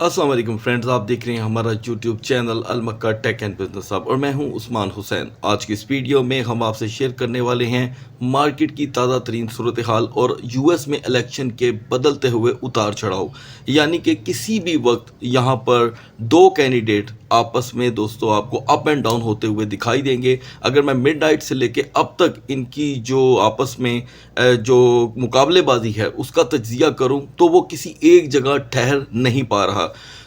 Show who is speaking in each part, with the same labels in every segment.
Speaker 1: अस्सलाम वालेकुम फ्रेंड्स, आप देख रहे हैं हमारा YouTube channel Al Makkah tech and business hub और मैं हूं उस्मान हुसैन। आज की इस वीडियो में हम आपसे शेयर करने वाले हैं मार्केट की ताज़ा तरीन सूरत हाल और यूएस में इलेक्शन के बदलते हुए उतार चढ़ाव। यानी कि किसी भी वक्त यहां पर दो कैंडिडेट आपस में दोस्तों आपको अप एंड डाउन होते हुए दिखाई देंगे। अगर मैं मिडनाइट से लेके अब तक इनकी जो आपस में जो मुकाबलेबाजी है उसका तज्जिया करूं तो वो किसी एक जगह ठहर नहीं पा रहा।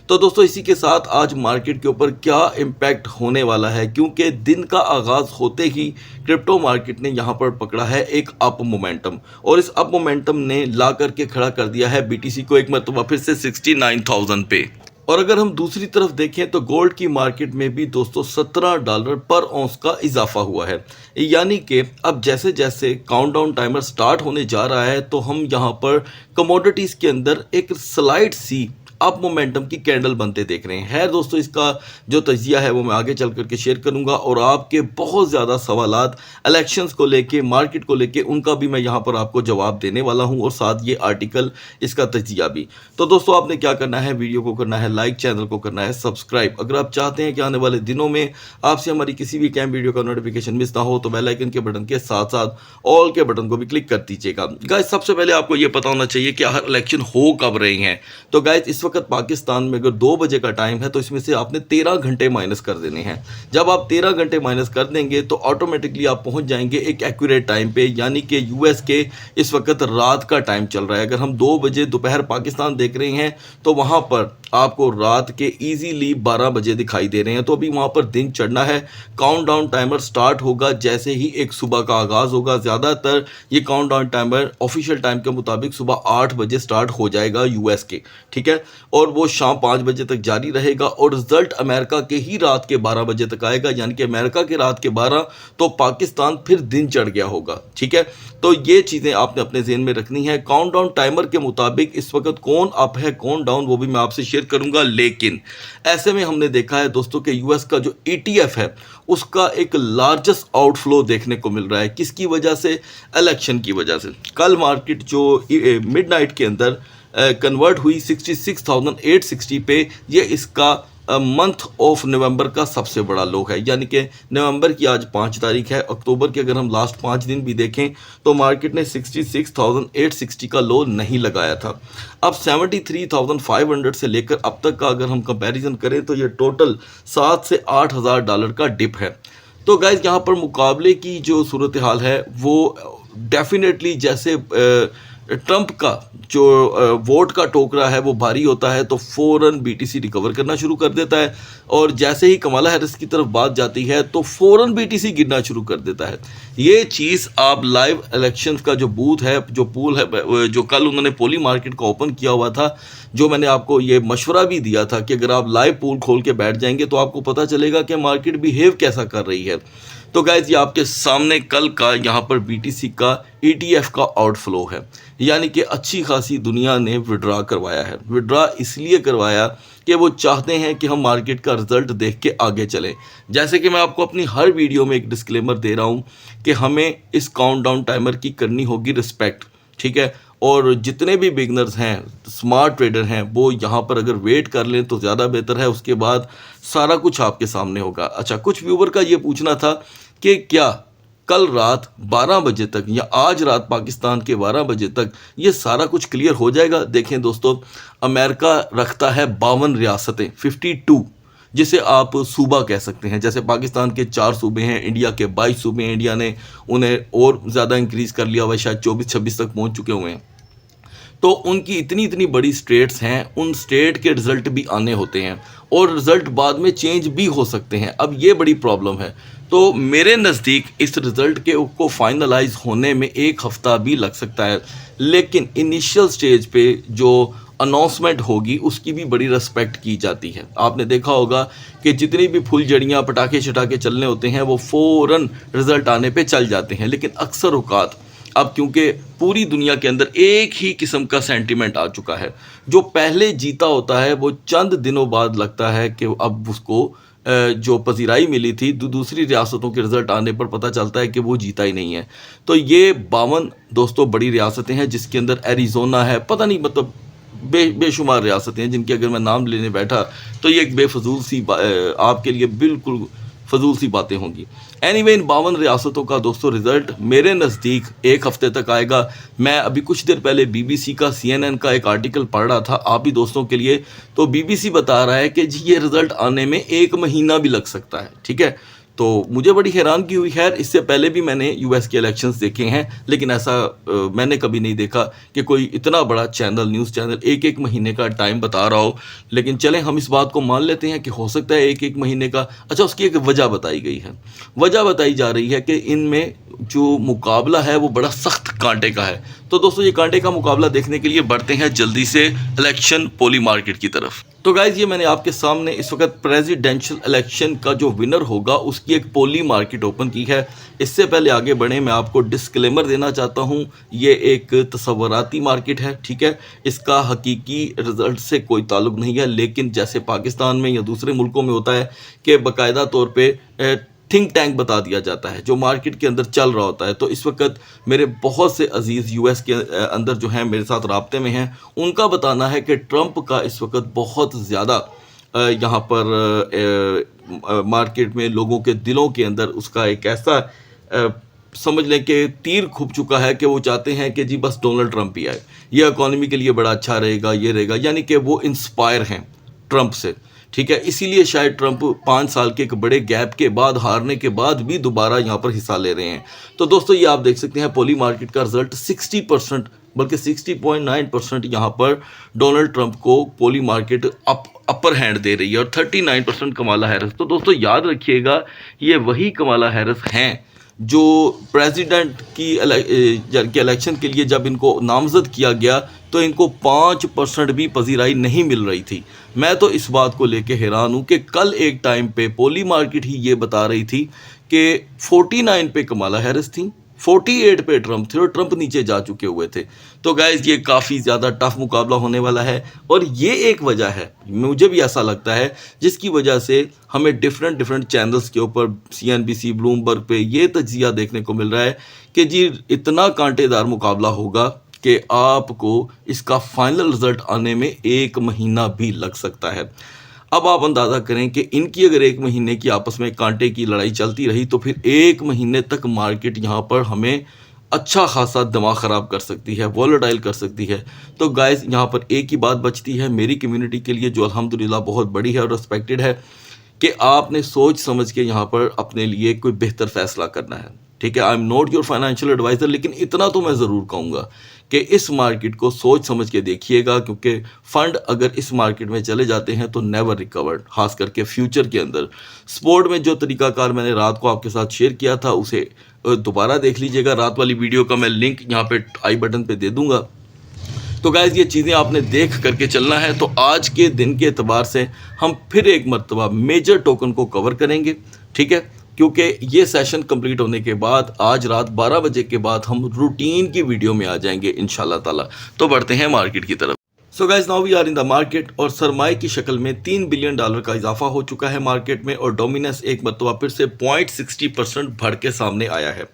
Speaker 1: तो दोस्तों इसी के साथ आज मार्केट के ऊपर क्या इम्पैक्ट होने वाला है, क्योंकि दिन का आगाज़ होते ही क्रिप्टो मार्केट ने यहाँ पर पकड़ा है एक अप मोमेंटम और इस अप मोमेंटम ने ला करके खड़ा कर दिया है बीटीसी को एक मरतबा फिर से 69,000 पे। और अगर हम दूसरी तरफ देखें तो गोल्ड की मार्केट में भी दोस्तों $17 पर औंस का इजाफा हुआ है। यानी कि अब जैसे जैसे काउंटडाउन टाइमर स्टार्ट होने जा रहा है तो हम यहाँ पर कमोडिटीज़ के अंदर एक स्लाइड सी अप मोमेंटम की कैंडल बनते देख रहे हैं। है दोस्तों, इसका जो तजिया है वो मैं आगे चल करके शेयर करूंगा और आपके बहुत ज़्यादा सवालात इलेक्शंस को लेके, मार्केट को लेके, उनका भी मैं यहाँ पर आपको जवाब देने वाला हूँ और साथ ये आर्टिकल, इसका तजिया भी। तो दोस्तों आपने क्या करना है, वीडियो को करना है लाइक, चैनल को करना है सब्सक्राइब। अगर आप चाहते हैं कि आने वाले दिनों में आपसे हमारी किसी भी कैम वीडियो का नोटिफिकेशन मिस ना हो तो बेल आइकन के बटन के साथ साथ ऑल के बटन को भी क्लिक कर दीजिएगा। गाइस सबसे पहले आपको ये पता होना चाहिए कि हर इलेक्शन हो कब रहे हैं। तो गाइस इस वक्त पाकिस्तान में अगर 2 बजे का टाइम है तो इसमें से आपने 13 घंटे माइनस कर देने हैं। जब आप 13 घंटे माइनस कर देंगे तो ऑटोमेटिकली आप पहुंच जाएंगे एक एक्यूरेट टाइम पे, यानी कि यूएस के इस वक्त रात का टाइम चल रहा है। अगर हम 2 बजे दोपहर पाकिस्तान देख रहे हैं तो वहां पर आपको रात के इजीली 12 बजे दिखाई दे रहे हैं। तो अभी वहां पर दिन चढ़ना है, काउंटडाउन टाइमर स्टार्ट होगा जैसे ही एक सुबह का आगाज होगा। ज़्यादातर ये काउंटडाउन टाइमर ऑफिशियल टाइम के मुताबिक सुबह 8 बजे स्टार्ट हो जाएगा यूएस के, ठीक है, और वो शाम 5 बजे तक जारी रहेगा और रिजल्ट अमेरिका के ही रात के 12 बजे तक आएगा। यानी कि अमेरिका के रात के 12 तो पाकिस्तान फिर दिन चढ़ गया होगा, ठीक है। तो ये चीज़ें आपने अपने ज़हन में रखनी है। काउंटडाउन टाइमर के मुताबिक इस वक्त कौन अप है कौन डाउन वो भी मैं आपसे शेयर करूंगा। लेकिन ऐसे में हमने देखा है दोस्तों कि यूएस का जो ETF है उसका एक लार्जेस्ट आउटफ्लो देखने को मिल रहा है। किसकी वजह से? इलेक्शन की वजह से। कल मार्केट जो मिडनाइट के अंदर कन्वर्ट हुई 66,860 पे, ये इसका मंथ ऑफ नवंबर का सबसे बड़ा लो है। यानी कि नवंबर की आज 5 तारीख है, अक्टूबर के अगर हम लास्ट 5 दिन भी देखें तो मार्केट ने 66,860 का लो नहीं लगाया था। अब 73,500 से लेकर अब तक का अगर हम कंपैरिजन करें तो ये टोटल 7 से 8 हज़ार डॉलर का डिप है। तो गाइज यहाँ पर मुकाबले की जो सूरत हाल है वो डेफिनेटली जैसे ट्रंप का जो वोट का टोकरा है वो भारी होता है तो फ़ौरन बीटीसी रिकवर करना शुरू कर देता है और जैसे ही कमला हैरिस की तरफ बात जाती है तो फ़ौरन बीटीसी गिरना शुरू कर देता है। ये चीज़ आप लाइव इलेक्शंस का जो बूथ है, जो पूल है, जो कल उन्होंने पोली मार्केट का ओपन किया हुआ था, जो मैंने आपको ये मशवरा भी दिया था कि अगर आप लाइव पूल खोल के बैठ जाएंगे तो आपको पता चलेगा कि मार्केट बिहेव कैसा कर रही है। तो गाइज ये आपके सामने कल का यहाँ पर बीटीसी का ETF का आउटफ्लो है। यानी कि अच्छी खासी दुनिया ने विड्रा करवाया है। विड्रा इसलिए करवाया कि वो चाहते हैं कि हम मार्केट का रिजल्ट देख के आगे चलें। जैसे कि मैं आपको अपनी हर वीडियो में एक डिस्क्लेमर दे रहा हूँ कि हमें इस काउंटडाउन टाइमर की करनी होगी रिस्पेक्ट, ठीक है। और जितने भी बिगनर्स हैं, स्मार्ट ट्रेडर हैं, वो यहाँ पर अगर वेट कर लें तो ज़्यादा बेहतर है। उसके बाद सारा कुछ आपके सामने होगा। अच्छा, कुछ व्यूवर का ये पूछना था कि क्या कल रात 12 बजे तक या आज रात पाकिस्तान के 12 बजे तक ये सारा कुछ क्लियर हो जाएगा। देखें दोस्तों, अमेरिका रखता है 52 रियासतें, 52, जिसे आप सूबा कह सकते हैं। जैसे पाकिस्तान के 4 सूबे हैं, इंडिया के 22 सूबे हैं। इंडिया ने उन्हें और ज़्यादा इंक्रीज़ कर लिया हुआ है, शायद 24-26 तक पहुंच चुके हुए हैं। तो उनकी इतनी इतनी बड़ी स्टेट्स हैं, उन स्टेट के रिज़ल्ट भी आने होते हैं और रिज़ल्ट बाद में चेंज भी हो सकते हैं। अब ये बड़ी प्रॉब्लम है। तो मेरे नज़दीक इस रिज़ल्ट के को फाइनलाइज होने में 1 हफ़्ता भी लग सकता है। लेकिन इनिशियल स्टेज पे जो अनाउंसमेंट होगी उसकी भी बड़ी रिस्पेक्ट की जाती है। आपने देखा होगा कि जितनी भी फुलझड़ियाँ, पटाखे शटाखे चलने होते हैं वो फ़ौरन रिज़ल्ट आने पे चल जाते हैं। लेकिन अक्सर औकात अब क्योंकि पूरी दुनिया के अंदर एक ही किस्म का सेंटिमेंट आ चुका है, जो पहले जीता होता है वो चंद दिनों बाद लगता है कि अब उसको जो पजीराई मिली थी दूसरी रियासतों के रिज़ल्ट आने पर पता चलता है कि वो जीता ही नहीं है। तो ये 52 दोस्तों बड़ी रियासतें हैं जिसके अंदर एरिज़ोना है, पता नहीं मतलब बेशुमार रियासतें हैं जिनके अगर मैं नाम लेने बैठा तो ये एक बेफजूल सी आपके लिए बिल्कुल फजूल सी बातें होंगी। एनीवे इन 52 रियासतों का दोस्तों रिजल्ट मेरे नज़दीक एक हफ्ते तक आएगा। मैं अभी कुछ देर पहले बीबीसी का CNN का एक आर्टिकल पढ़ रहा था आप भी दोस्तों के लिए, तो बीबीसी बता रहा है कि जी ये रिजल्ट आने में 1 महीना भी लग सकता है। ठीक है, तो मुझे बड़ी हैरानगी हुई। खैर इससे पहले भी मैंने यूएस के इलेक्शंस देखे हैं, लेकिन ऐसा मैंने कभी नहीं देखा कि कोई इतना बड़ा चैनल, न्यूज़ चैनल एक एक महीने का टाइम बता रहा हो। लेकिन चलें हम इस बात को मान लेते हैं कि हो सकता है एक एक महीने का। अच्छा, उसकी एक वजह बताई गई है। वजह बताई जा रही है कि इनमें जो मुकाबला है वो बड़ा सख्त कांटे का है। तो दोस्तों ये कांटे का मुकाबला देखने के लिए बढ़ते हैं जल्दी से इलेक्शन पोली मार्केट की तरफ। तो गाइज ये मैंने आपके सामने इस वक्त प्रेसिडेंशियल इलेक्शन का जो विनर होगा उसकी एक पोली मार्केट ओपन की है। इससे पहले आगे बढ़े मैं आपको डिस्क्लेमर देना चाहता हूँ, ये एक तसव्वुराती मार्केट है। ठीक है, इसका हकीकी रिजल्ट से कोई ताल्लुक नहीं है, लेकिन जैसे पाकिस्तान में या दूसरे मुल्कों में होता है कि बाकायदा तौर पर थिंक टैंक बता दिया जाता है जो मार्केट के अंदर चल रहा होता है। तो इस वक्त मेरे बहुत से अजीज़ यूएस के अंदर जो हैं मेरे साथ राब्ते में हैं, उनका बताना है कि ट्रंप का इस वक्त बहुत ज़्यादा यहाँ पर मार्केट में लोगों के दिलों के अंदर उसका एक ऐसा समझ लें कि तीर खूब चुका है कि वो चाहते हैं कि जी बस डोनाल्ड ट्रंप ही आए, ये इकॉनमी के लिए बड़ा अच्छा रहेगा, ये रहेगा, यानी कि वो इंस्पायर हैं ट्रंप से। ठीक है, इसीलिए शायद ट्रंप 5 साल के एक बड़े गैप के बाद, हारने के बाद भी दोबारा यहाँ पर हिस्सा ले रहे हैं। तो दोस्तों ये आप देख सकते हैं पोली मार्केट का रिजल्ट 60%, बल्कि 60.9% यहाँ पर डोनाल्ड ट्रंप को पोली मार्केट अपर हैंड दे रही है और 39% कमाला हैरिस। तो दोस्तों याद रखिएगा ये वही कमाला हैरिस हैं जो प्रेसिडेंट की इलेक्शन के लिए जब इनको नामजद किया गया तो इनको 5% भी पजीराई नहीं मिल रही थी। मैं तो इस बात को लेके हैरान हूँ कि कल एक टाइम पे पोली मार्केट ही ये बता रही थी कि 49 पे कमाला हैरिस थी, 48 पे ट्रंप थे और ट्रंप नीचे जा चुके हुए थे। तो गाइज ये काफ़ी ज़्यादा टफ मुकाबला होने वाला है और ये एक वजह है, मुझे भी ऐसा लगता है, जिसकी वजह से हमें डिफरेंट चैनल्स के ऊपर CNBC, ब्लूमबर्ग पे ये तज्जिया देखने को मिल रहा है कि जी इतना कांटेदार मुकाबला होगा कि आपको इसका फाइनल रिजल्ट आने में 1 महीना भी लग सकता है। अब आप अंदाज़ा करें कि इनकी अगर 1 महीने की आपस में कांटे की लड़ाई चलती रही तो फिर 1 महीने तक मार्केट यहाँ पर हमें अच्छा खासा दिमाग ख़राब कर सकती है, वॉलेटाइल कर सकती है। तो गाइस यहाँ पर एक ही बात बचती है मेरी कम्युनिटी के लिए, जो अल्हम्दुलिल्लाह बहुत बड़ी है और रिस्पेक्टेड है, कि आपने सोच समझ के यहाँ पर अपने लिए कोई बेहतर फ़ैसला करना है। ठीक है, I am not your financial adviser, लेकिन इतना तो मैं ज़रूर कहूँगा कि इस मार्केट को सोच समझ के देखिएगा, क्योंकि फ़ंड अगर इस मार्केट में चले जाते हैं तो नेवर रिकवर्ड, खास करके फ्यूचर के अंदर। स्पोर्ट में जो तरीकाकार मैंने रात को आपके साथ शेयर किया था उसे दोबारा देख लीजिएगा, रात वाली वीडियो का मैं लिंक यहाँ पे आई बटन पे दे दूँगा। तो गाइज़ ये चीज़ें आपने देख करके चलना है। तो आज के दिन के एतबार से हम फिर एक मरतबा मेजर टोकन को कवर करेंगे। ठीक है, क्योंकि ये सेशन कंप्लीट होने के बाद आज रात 12 बजे के बाद हम रूटीन की वीडियो में आ जाएंगे इंशाल्लाह ताला। तो बढ़ते हैं मार्केट की तरफ। So guys now we are in the market और सरमाए की शक्ल में $3 बिलियन का इजाफा हो चुका है मार्केट में और डोमिनेंस एक मरतबा फिर से 0.60% बढ़ के सामने आया है।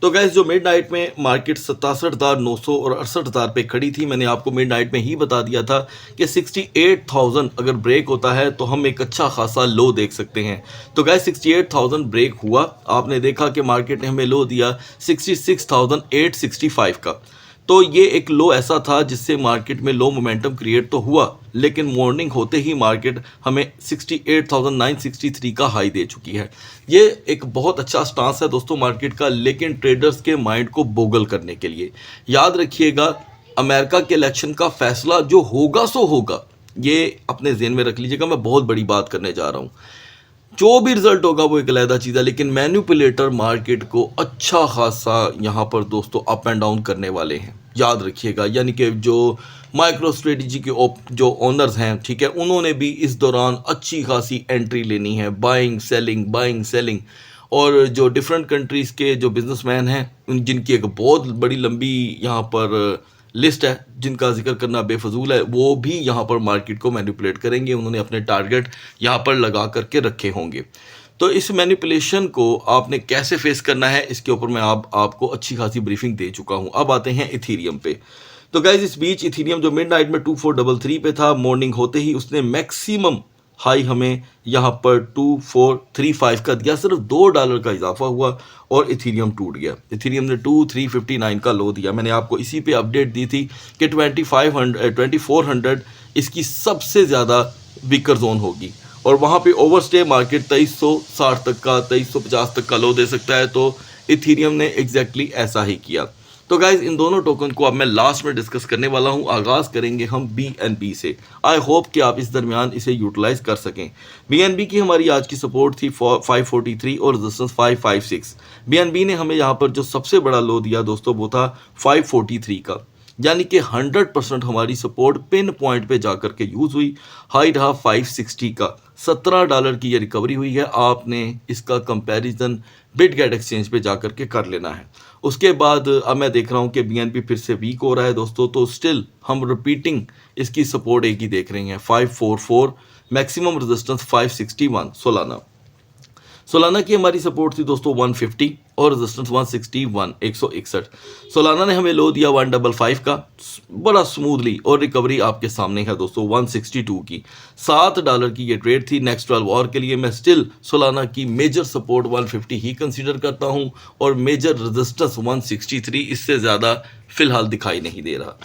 Speaker 1: तो गैस जो मिड नाइट में मार्केट 67,900 और 68,000 पे खड़ी थी, मैंने आपको मिड नाइट में ही बता दिया था कि 68,000 अगर ब्रेक होता है तो हम एक अच्छा खासा लो देख सकते हैं। तो गैस 68,000 ब्रेक हुआ, आपने देखा कि मार्केट ने हमें लो दिया 66,865 का। तो ये एक लो ऐसा था जिससे मार्केट में लो मोमेंटम क्रिएट तो हुआ, लेकिन मॉर्निंग होते ही मार्केट हमें 68,963 का हाई दे चुकी है। ये एक बहुत अच्छा स्टांस है दोस्तों मार्केट का, लेकिन ट्रेडर्स के माइंड को बोगल करने के लिए। याद रखिएगा अमेरिका के इलेक्शन का फैसला जो होगा सो होगा, ये अपने ज़हन में रख लीजिएगा। मैं बहुत बड़ी बात करने जा रहा हूँ, जो भी रिजल्ट होगा वो एक अलग चीज़ है, लेकिन मैनिपुलेटर मार्केट को अच्छा खासा यहाँ पर दोस्तों अप एंड डाउन करने वाले हैं, याद रखिएगा। यानी कि जो माइक्रो स्ट्रेटजी के जो ओनर्स हैं, ठीक है, उन्होंने भी इस दौरान अच्छी खासी एंट्री लेनी है, बाइंग सेलिंग। और जो डिफरेंट कंट्रीज़ के जो बिजनेसमैन हैं जिनकी एक बहुत बड़ी लंबी यहाँ पर लिस्ट है जिनका जिक्र करना बेफजूल है, वो भी यहाँ पर मार्केट को मैनिपुलेट करेंगे। उन्होंने अपने टारगेट यहाँ पर लगा करके रखे होंगे। तो इस मैनिपुलेशन को आपने कैसे फेस करना है इसके ऊपर मैं आपको अच्छी खासी ब्रीफिंग दे चुका हूँ। अब आते हैं इथीरियम पे। तो गाइज इस बीच इथीरियम जो मिडनाइट में 2433 पे था, मॉर्निंग होते ही उसने मैक्सिमम हाई हमें यहाँ पर 2435 का दिया, सिर्फ $2 का इजाफा हुआ और इथीरियम टूट गया। इथीरियम ने 2359 का लो दिया। मैंने आपको इसी पे अपडेट दी थी कि 2400 इसकी सबसे ज़्यादा वीकर जोन होगी और वहाँ पे ओवरस्टे मार्केट 2360 तक का 2350 तक का लो दे सकता है। तो इथीरियम ने एग्जैक्टली ऐसा ही किया। तो गाइज इन दोनों टोकन को अब मैं लास्ट में डिस्कस करने वाला हूं। आगाज़ करेंगे हम BNB से। आई होप कि आप इस दरमियान इसे यूटिलाइज कर सकें। BNB की हमारी आज की सपोर्ट थी 543 और रेजिस्टेंस 556। BNB ने हमें यहाँ पर जो सबसे बड़ा लो दिया दोस्तों वो था 543 का, यानी कि 100% हमारी सपोर्ट पिन पॉइंट पे जाकर के यूज़ हुई। हाई रहा 560 का, $17 की ये रिकवरी हुई है। आपने इसका कंपैरिजन बिटगेट एक्सचेंज पे जाकर के कर लेना है। उसके बाद अब मैं देख रहा हूँ कि BNB फिर से वीक हो रहा है दोस्तों, तो स्टिल हम रिपीटिंग इसकी सपोर्ट एक ही देख रहे हैं 544, मैक्सिमम रेजिस्टेंस 561। सोलाना की हमारी सपोर्ट थी दोस्तों 150 और रेजिस्टेंस 161 161। सोलाना ने हमें लो दिया 155 का, बड़ा स्मूथली, और रिकवरी आपके सामने है दोस्तों 162 की। $7 की ये ट्रेड थी नेक्स्ट 12 आवर के लिए। मैं स्टिल सोलाना की मेजर सपोर्ट 150 ही कंसीडर करता हूं और मेजर रेजिस्टेंस 163, इससे ज़्यादा फिलहाल दिखाई नहीं दे रहा।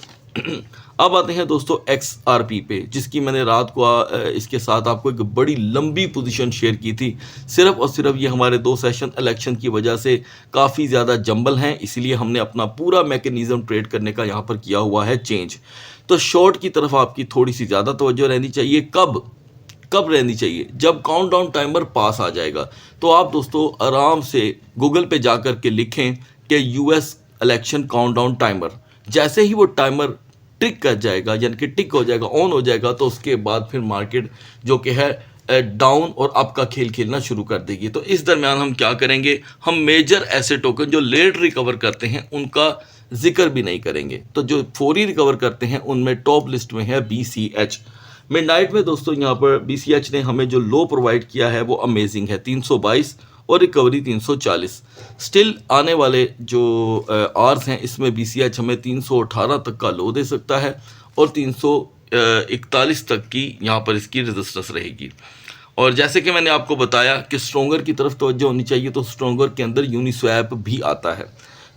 Speaker 1: अब आते हैं दोस्तों XRP पे, जिसकी मैंने रात को इसके साथ आपको एक बड़ी लंबी पोजीशन शेयर की थी। सिर्फ और सिर्फ ये हमारे 2 सेशन इलेक्शन की वजह से काफ़ी ज़्यादा जंबल हैं, इसीलिए हमने अपना पूरा मैकेनिज्म ट्रेड करने का यहाँ पर किया हुआ है चेंज। तो शॉर्ट की तरफ आपकी थोड़ी सी ज़्यादा तवज्जो रहनी चाहिए। कब रहनी चाहिए? जब काउंटडाउन टाइमर पास आ जाएगा। तो आप दोस्तों आराम से गूगल पे जाकर के लिखें कि US इलेक्शन काउंटडाउन टाइमर। जैसे ही वो टाइमर टिक कर जाएगा, यानी कि टिक हो जाएगा, ऑन हो जाएगा, तो उसके बाद फिर मार्केट जो कि है डाउन और अप का खेल खेलना शुरू कर देगी। तो इस दरमियान हम क्या करेंगे, हम मेजर ऐसे टोकन जो लेट रिकवर करते हैं उनका जिक्र भी नहीं करेंगे। तो जो फौरी रिकवर करते हैं उनमें टॉप लिस्ट में है BCH। मिडनाइट में दोस्तों यहाँ पर BCH ने हमें जो लो प्रोवाइड किया है वो अमेजिंग है, 322 और रिकवरी 340। स्टिल आने वाले जो आवर्स हैं इसमें BCH हमें 318 तक का लो दे सकता है और 341 तक की यहाँ पर इसकी रेजिस्टेंस रहेगी। और जैसे कि मैंने आपको बताया कि स्ट्रॉन्गर की तरफ तवज्जो होनी चाहिए, तो स्ट्रॉन्गर के अंदर यूनिस्वैप भी आता है।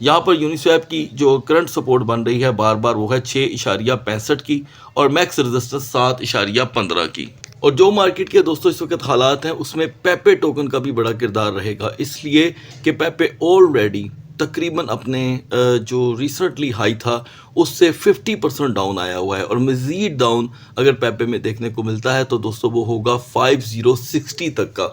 Speaker 1: यहाँ पर यूनिस्वैप की जो करंट सपोर्ट बन रही है बार बार वो है 6.65 की और मैक्स रेजिस्टेंस 7.15 की। और जो मार्केट के दोस्तों इस वक्त हालात हैं उसमें पेपे टोकन का भी बड़ा किरदार रहेगा, इसलिए कि पेपे ऑलरेडी तकरीबन अपने जो रिसेंटली हाई था उससे 50% डाउन आया हुआ है और मज़ीद डाउन अगर पेपे में देखने को मिलता है तो दोस्तों वो होगा 5060 तक का।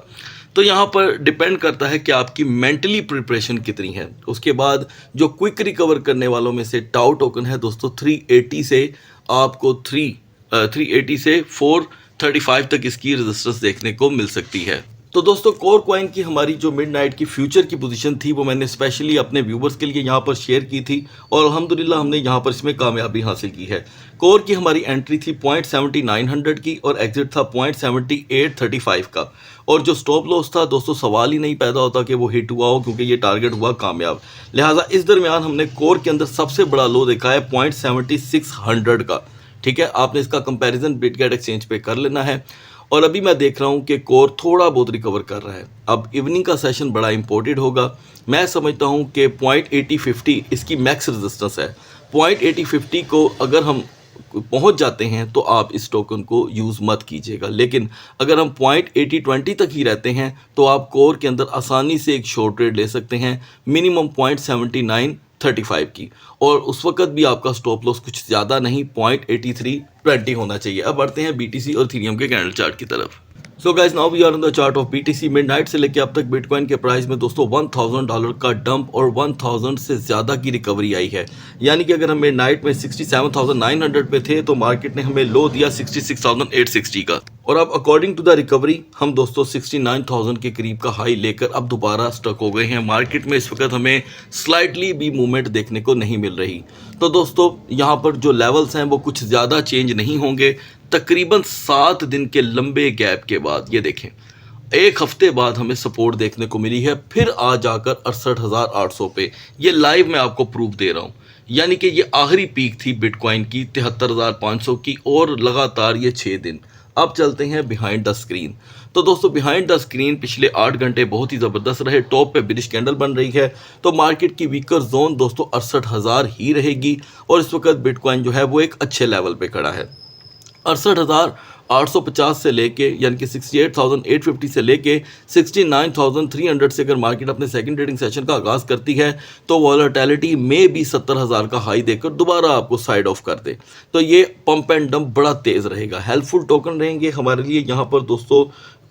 Speaker 1: तो यहाँ पर डिपेंड करता है कि आपकी मेंटली प्रिपरेशन कितनी है। उसके बाद जो क्विक रिकवर करने वालों में से टाउ टोकन है दोस्तों 380 से आपको 380 से 435 तक इसकी रेजिस्टेंस देखने को मिल सकती है। तो दोस्तों कोर कॉइन की हमारी जो मिडनाइट की फ्यूचर की पोजीशन थी वो मैंने स्पेशली अपने व्यूवर्स के लिए यहाँ पर शेयर की थी और अल्हम्दुलिल्लाह हमने यहाँ पर इसमें कामयाबी हासिल की है। कोर की हमारी एंट्री थी 0.7900 की और एग्जिट था 0.7835 का और जो स्टॉप लॉस था दोस्तों सवाल ही नहीं पैदा होता कि वो हिट हुआ हो, क्योंकि ये टारगेट हुआ कामयाब। लिहाजा इस दरमियान हमने कोर के अंदर सबसे बड़ा लो देखा है 0.7600 का। ठीक है, आपने इसका कंपैरिजन बिटगेट एक्सचेंज पे कर लेना है। और अभी मैं देख रहा हूँ कि कोर थोड़ा बहुत रिकवर कर रहा है। अब इवनिंग का सेशन बड़ा इंपॉर्टेंट होगा। मैं समझता हूँ कि 0.8050 इसकी मैक्स रेजिस्टेंस है। 0.8050 को अगर हम पहुँच जाते हैं तो आप इस टोकन को यूज़ मत कीजिएगा, लेकिन अगर हम 0.8020 तक ही रहते हैं तो आप कोर के अंदर आसानी से एक शॉर्ट ट्रेड ले सकते हैं मिनिमम 0.7935 की, और उस वक्त भी आपका स्टॉप लॉस कुछ ज़्यादा नहीं 0.8320 होना चाहिए। अब बढ़ते हैं BTC और इथेरियम के कैंडल चार्ट की तरफ। So guys now we are on the chart of BTC। Midnight से लेके अब तक बिटकॉइन के प्राइस में दोस्तों $1000 का डंप और 1000 से ज़्यादा की रिकवरी आई है। यानी कि अगर हम मिडनाइट में 67,900 पे थे तो मार्केट ने हमें लो दिया 66,860 का, और अब अकॉर्डिंग टू द रिकवरी हम दोस्तों 69,000 के करीब का हाई लेकर अब दोबारा स्टक हो गए हैं। मार्केट में इस वक्त हमें स्लाइटली भी मूवमेंट देखने को नहीं मिल रही। तो दोस्तों यहाँ पर जो लेवल्स हैं वो कुछ ज़्यादा चेंज नहीं होंगे। तकरीबन 7 दिन के लंबे गैप के बाद ये देखें 1 हफ्ते बाद हमें सपोर्ट देखने को मिली है, फिर आ जाकर 68,800 पे। ये लाइव मैं आपको प्रूफ दे रहा हूँ। यानी कि ये आखिरी पीक थी बिटकॉइन की 73,500 की, और लगातार ये 6 दिन। अब चलते हैं बिहाइंड द स्क्रीन। तो दोस्तों बिहाइंड द स्क्रीन पिछले 8 घंटे बहुत ही ज़बरदस्त रहे। टॉप पे बिरिश कैंडल बन रही है, तो मार्केट की वीकर जोन दोस्तों 68,000 ही रहेगी, और इस वक्त बिटकॉइन जो है वो एक अच्छे लेवल पे खड़ा है। 68,850 से लेके यानी कि 68,850 से लेके 69,300 से अगर मार्केट अपने सेकंड ट्रेडिंग सेशन का आगाज़ करती है तो वॉलेटिलिटी में भी 70,000 का हाई देकर दोबारा आपको साइड ऑफ कर दे, तो ये पंप एंड डंप बड़ा तेज़ रहेगा। हेल्पफुल टोकन रहेंगे हमारे लिए यहाँ पर दोस्तों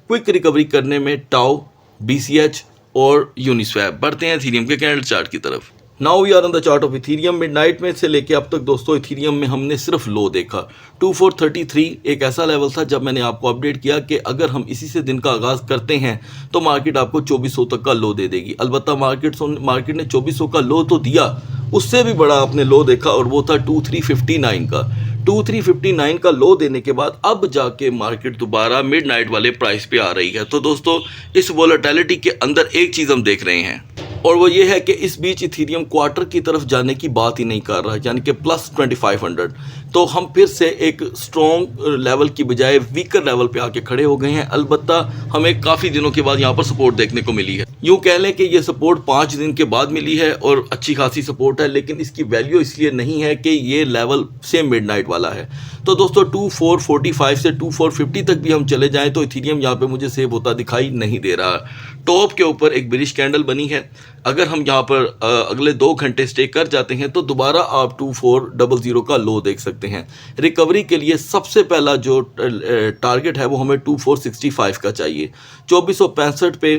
Speaker 1: क्विक रिकवरी करने में टाओ, BCH और यूनिस्वैप। बढ़ते हैं इथेरियम के कैंडल चार्ट की तरफ। Now we are on the chart of Ethereum. Midnight में से लेके अब तक दोस्तों इथेरियम में हमने सिर्फ लो देखा। 2433 एक ऐसा लेवल था जब मैंने आपको अपडेट किया कि अगर हम इसी से दिन का आगाज़ करते हैं तो मार्केट आपको 2400 तक का लो दे देगी। अलबत्ता मार्केट ने 2400 का लो तो दिया, उससे भी बड़ा आपने लो देखा, और वो था 2359 का। 2359 का लो देने के बाद अब जाके मार्केट दोबारा मिडनाइट वाले प्राइस पे आ रही है। तो दोस्तों इस वोलेटिलिटी के अंदर एक चीज़ हम देख रहे हैं, और वो ये है कि इस बीच इथेरियम क्वार्टर की तरफ जाने की बात ही नहीं कर रहा, यानी कि प्लस 2500। तो हम फिर से एक स्ट्रॉन्ग लेवल की बजाय वीकर लेवल पे आके खड़े हो गए हैं। अलबत्ता हमें काफ़ी दिनों के बाद यहाँ पर सपोर्ट देखने को मिली है। यूँ कह लें कि ये सपोर्ट 5 दिन के बाद मिली है और अच्छी खासी सपोर्ट है, लेकिन इसकी वैल्यू इसलिए नहीं है कि ये लेवल सेम मिडनाइट वाला है। तो दोस्तों 2445 से 2450 तक भी हम चले जाएं तो इथेरियम यहाँ पे मुझे सेव होता दिखाई नहीं दे रहा। टॉप के ऊपर एक बिरिश कैंडल बनी है, अगर हम यहाँ पर अगले 2 घंटे स्टे कर जाते हैं तो दोबारा आप 2400 का लो देख सकते हैं। रिकवरी के लिए सबसे पहला जो टारगेट है वो हमें 2465 का चाहिए। 2465 पे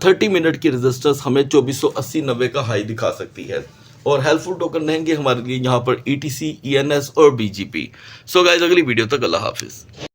Speaker 1: 30 मिनट की रेजिस्टेंस हमें 2480-90 का हाई दिखा सकती है। और हेल्पफुल टोकन रहेंगे हमारे लिए यहाँ पर ETC, ENS और BGP। सो गाइस अगली वीडियो तक अल्लाह हाफिज़।